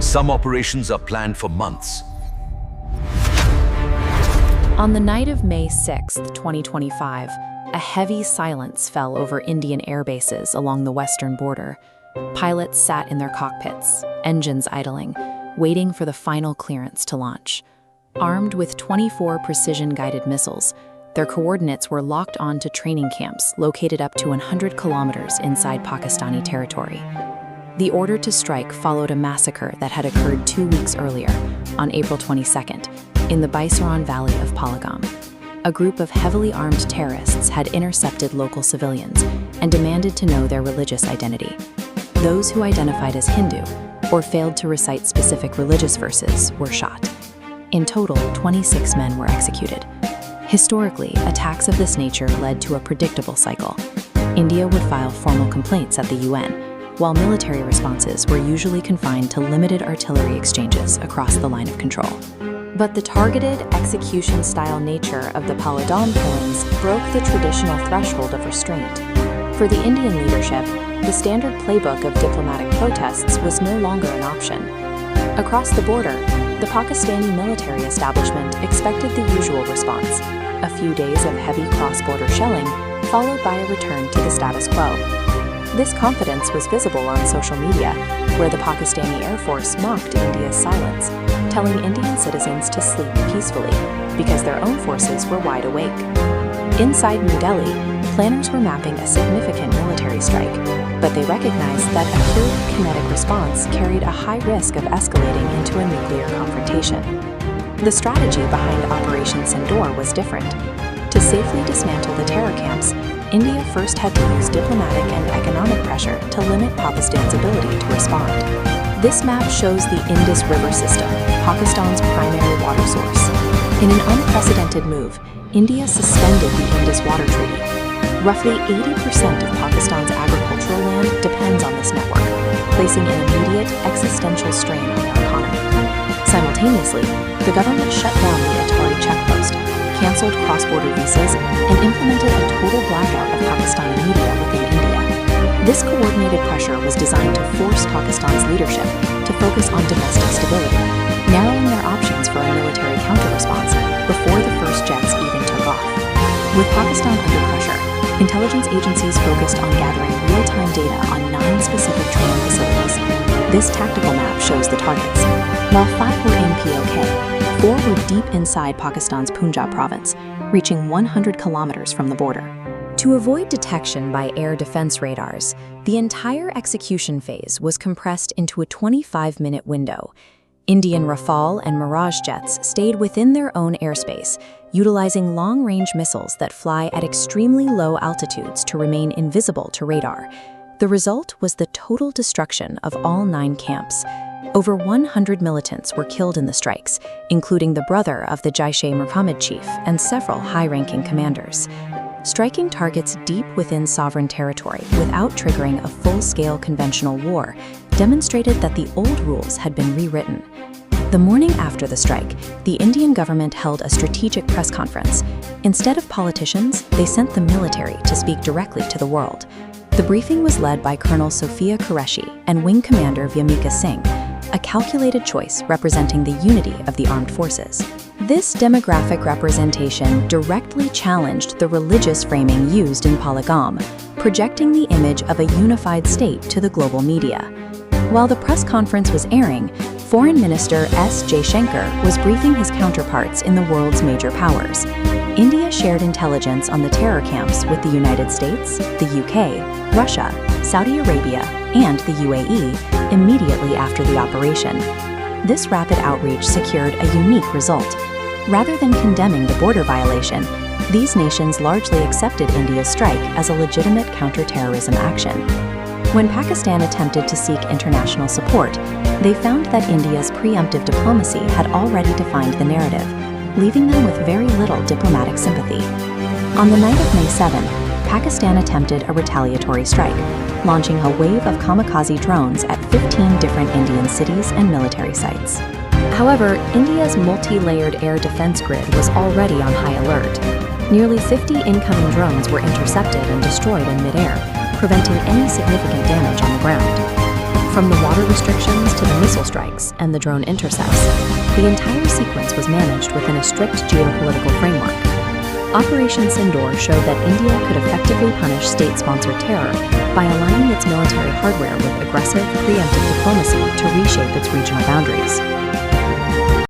Some operations are planned for months. On the night of May 6, 2025, a heavy silence fell over Indian air bases along the western border. Pilots sat in their cockpits, engines idling, waiting for the final clearance to launch. Armed with 24 precision-guided missiles, their coordinates were locked onto training camps located up to 100 kilometers inside Pakistani territory. The order to strike followed a massacre that had occurred 2 weeks earlier, on April 22nd, in the Baisaran Valley of Pahalgam. A group of heavily armed terrorists had intercepted local civilians and demanded to know their religious identity. Those who identified as Hindu or failed to recite specific religious verses were shot. In total, 26 men were executed. Historically, attacks of this nature led to a predictable cycle. India would file formal complaints at the UN, while military responses were usually confined to limited artillery exchanges across the line of control. But the targeted, execution-style nature of the Pahalgam killings broke the traditional threshold of restraint. For the Indian leadership, the standard playbook of diplomatic protests was no longer an option. Across the border, the Pakistani military establishment expected the usual response: a few days of heavy cross-border shelling, followed by a return to the status quo. This confidence was visible on social media, where the Pakistani Air Force mocked India's silence, telling Indian citizens to sleep peacefully because their own forces were wide awake. Inside New Delhi, planners were mapping a significant military strike, but they recognized that a purely kinetic response carried a high risk of escalating into a nuclear confrontation. The strategy behind Operation Sindoor was different. To safely dismantle the terror camps, India first had to use diplomatic and economic pressure to limit Pakistan's ability to respond. This map shows the Indus River system, Pakistan's primary water source. In an unprecedented move, India suspended the Indus Water Treaty. Roughly 80% of Pakistan's agricultural land depends on this network, placing an immediate existential strain on their economy. Simultaneously, the government shut down the Atari checkpost, canceled cross-border visas, and implemented a total blackout of Pakistani media within India. This coordinated pressure was designed to force Pakistan's leadership to focus on domestic stability, narrowing their options for a military counter-response before the first jets even took off. With Pakistan under pressure, intelligence agencies focused on gathering real-time data on 9 specific training facilities. This tactical map shows the targets. While 5 were in PoK, 4 were deep inside Pakistan's Punjab province, reaching 100 kilometers from the border. To avoid detection by air defense radars, the entire execution phase was compressed into a 25-minute window. Indian Rafale and Mirage jets stayed within their own airspace, utilizing long-range missiles that fly at extremely low altitudes to remain invisible to radar. The result was the total destruction of all 9 camps. Over 100 militants were killed in the strikes, including the brother of the Jaish-e-Mohammed chief and several high-ranking commanders. Striking targets deep within sovereign territory without triggering a full-scale conventional war demonstrated that the old rules had been rewritten. The morning after the strike, the Indian government held a strategic press conference. Instead of politicians, they sent the military to speak directly to the world. The briefing was led by Colonel Sophia Qureshi and Wing Commander Vyamika Singh, a calculated choice representing the unity of the armed forces. This demographic representation directly challenged the religious framing used in Pahalgam, projecting the image of a unified state to the global media. While the press conference was airing, Foreign Minister S. Jaishankar was briefing his counterparts in the world's major powers. India shared intelligence on the terror camps with the United States, the UK, Russia, Saudi Arabia, and the UAE immediately after the operation. This rapid outreach secured a unique result. Rather than condemning the border violation, these nations largely accepted India's strike as a legitimate counter-terrorism action. When Pakistan attempted to seek international support, they found that India's preemptive diplomacy had already defined the narrative, leaving them with very little diplomatic sympathy. On the night of May 7, Pakistan attempted a retaliatory strike, launching a wave of kamikaze drones at 15 different Indian cities and military sites. However, India's multi-layered air defense grid was already on high alert. Nearly 50 incoming drones were intercepted and destroyed in midair, preventing any significant damage on the ground. From the water restrictions to the missile strikes and the drone intercepts, the entire sequence was managed within a strict geopolitical framework. Operation Sindoor showed that India could effectively punish state-sponsored terror by aligning its military hardware with aggressive, preemptive diplomacy to reshape its regional boundaries.